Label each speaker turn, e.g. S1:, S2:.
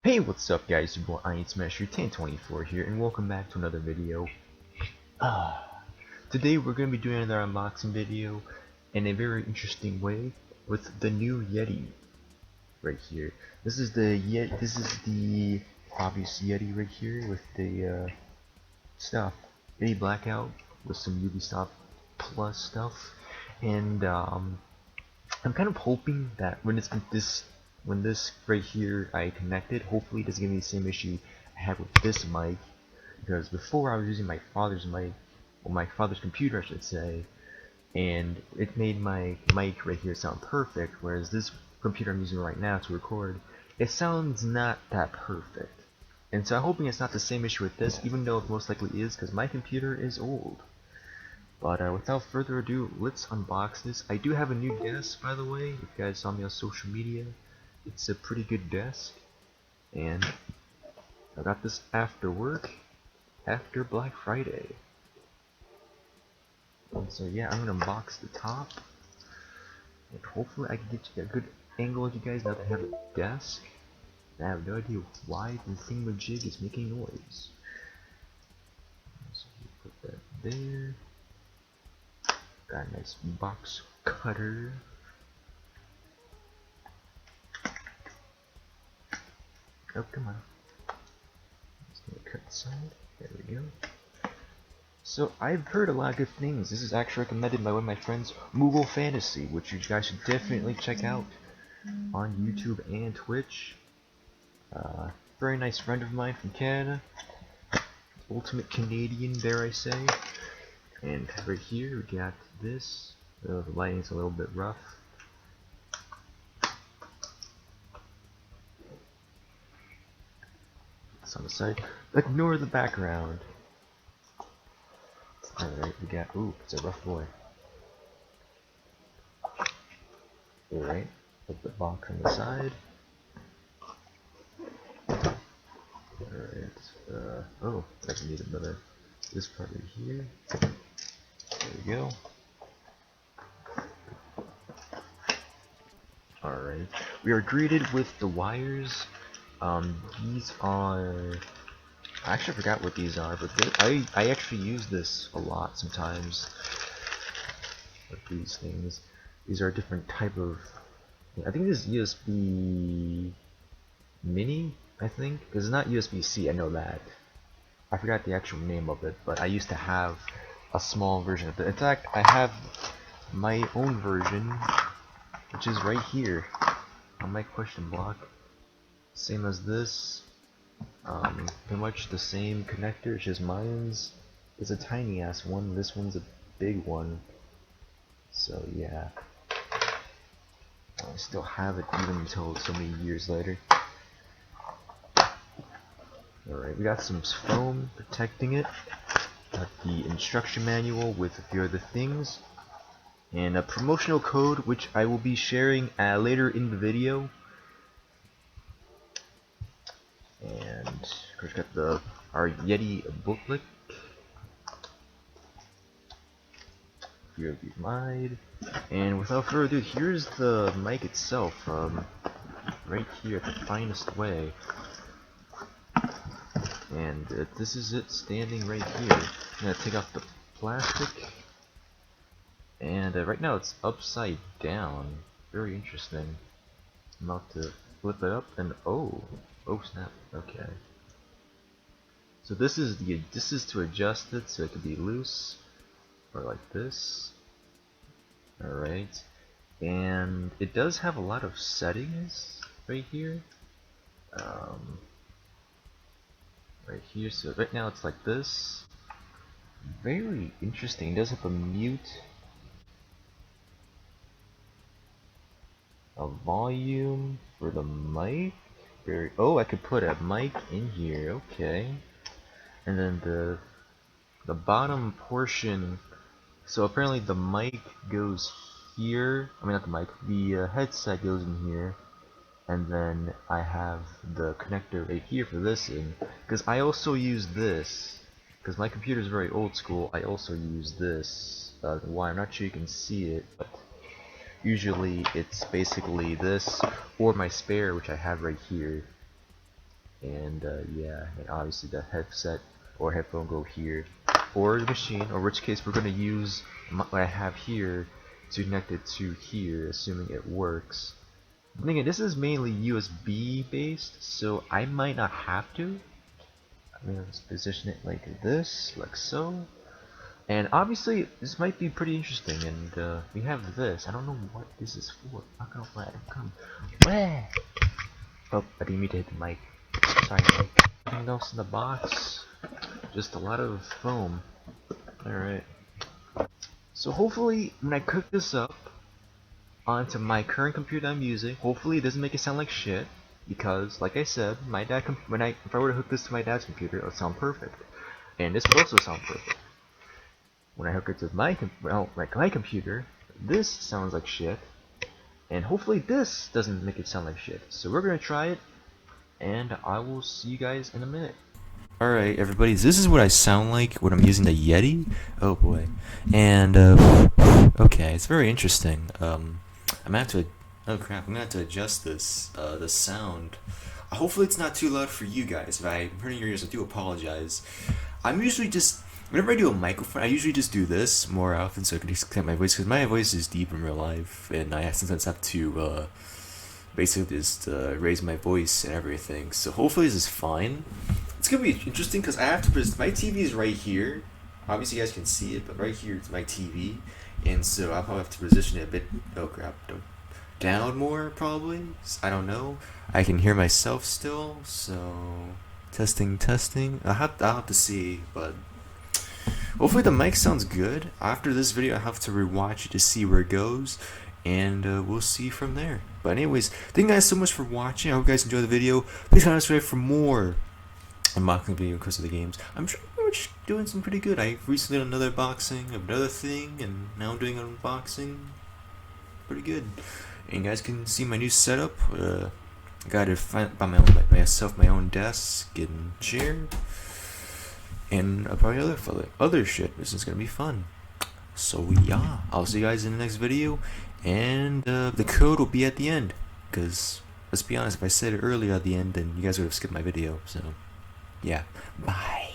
S1: Hey, what's up guys, your boy IronSmasher 1024 here, and welcome back to another video. Today we're going to be doing another unboxing video in a very interesting way with the new YETI right here. This is the obvious YETI right here with the stuff. YETI Blackout with some Ubisoft Plus stuff, and I'm kind of hoping that when this right here I connect it, hopefully it doesn't give me the same issue I had with this mic, because before I was using my father's mic, or my father's computer I should say, and it made my mic right here sound perfect, whereas this computer I'm using right now to record, it sounds not that perfect. And so I'm hoping it's not the same issue with this, even though it most likely is, because my computer is old. But without further ado, let's unbox this. I do have a new desk, by the way. If you guys saw me on social media, it's a pretty good desk. And I got this after work, after Black Friday. And so yeah, I'm gonna unbox the top. And hopefully I can get you a good angle of you guys now that I have a desk. And I have no idea why the thingamajig is making noise. So you put that there. Got a nice box cutter. Oh, come on. Just gonna cut the side. There we go. So, I've heard a lot of good things. This is actually recommended by one of my friends, Moogle Fantasy, which you guys should definitely check out on YouTube and Twitch. Very nice friend of mine from Canada. Ultimate Canadian, dare I say. And right here we got this. The lighting's a little bit rough. It's on the side. Ignore the background. Alright, we got. Ooh, it's a rough boy. Alright, put the box on the side. Alright, oh, I can need another. This part right here. There we go. Alright, we are greeted with the wires. These are, I actually forgot what these are, but I actually use this a lot sometimes with these things. These are a different type of, I think this is USB mini, I think, because it's not USB-C, I know that. I forgot the actual name of it, but I used to have a small version of it. In fact, I have my own version, which is right here on my question block. Same as this. Pretty much the same connector, it's just mine's is a tiny ass one, this one's a big one. So yeah. I still have it even until so many years later. Alright, we got some foam protecting it. Got the instruction manual with a few other things. And a promotional code which I will be sharing later in the video. And of course got our YETI booklet. Here we mine. And without further ado, here's the mic itself. Right here, the finest way. And this is it standing right here. I'm gonna take off the plastic. And right now it's upside down. Very interesting. I'm about to flip it up and oh snap. Okay. So this is to adjust it so it could be loose or like this. Alright. And it does have a lot of settings right here. Right here, so right now it's like this. Very interesting. It does have a mute, a volume for the mic. Oh, I could put a mic in here. Okay. And then the bottom portion. So apparently the mic goes here. I mean, not the mic. The headset goes in here. And then I have the connector right here for this in, because I also use this, because my computer is very old school. I also use this wire. I'm not sure you can see it, but usually it's basically this or my spare, which I have right here. and yeah, and obviously the headset or headphone go here, or the machine, or which case we're gonna use what I have here to connect it to here, assuming it works. Then again, this is mainly USB based, so I might not have to. I'm gonna position it like this, like so. And obviously, this might be pretty interesting. And we have this. I don't know what this is for. Not gonna lie, come. Where? Oh, I didn't mean to hit the mic. Sorry, Mike. Nothing else in the box. Just a lot of foam. Alright. So hopefully, when I cook this up onto my current computer I'm using, hopefully it doesn't make it sound like shit. Because, like I said, my dad if I were to hook this to my dad's computer, it would sound perfect. And this would also sound perfect. When I hook it to my computer, this sounds like shit. And hopefully this doesn't make it sound like shit. So we're gonna try it, and I will see you guys in a minute. Alright, everybody, this is what I sound like when I'm using the Yeti. Oh boy. And, okay, it's very interesting. I'm gonna have to, oh crap, I'm gonna have to adjust this, the sound. Hopefully it's not too loud for you guys. If I'm hurting your ears, I do apologize. I'm usually just, whenever I do a microphone, I usually just do this more often so I can extend my voice, because my voice is deep in real life, and I sometimes have to, basically just raise my voice and everything. So hopefully this is fine. It's gonna be interesting because I have to my TV is right here. Obviously you guys can see it, but right here it's my TV, and so I'll probably have to position it a bit. Oh crap! Down more probably. I don't know. I can hear myself still, so testing. I'll have to see, but hopefully the mic sounds good. After this video, I have to rewatch it to see where it goes, and we'll see from there. But anyways, thank you guys so much for watching. I hope you guys enjoyed the video. Please comment subscribe for more unboxing video because of the games. I'm sure we're doing some pretty good. I recently did another unboxing of another thing, and now I'm doing an unboxing. Pretty good. And you guys can see my new setup. I got it by myself, my own desk and chair, and probably other shit. This is gonna be fun. So yeah, I'll see you guys in the next video, and the code will be at the end. Cause let's be honest, if I said it earlier at the end, then you guys would have skipped my video. So yeah, bye.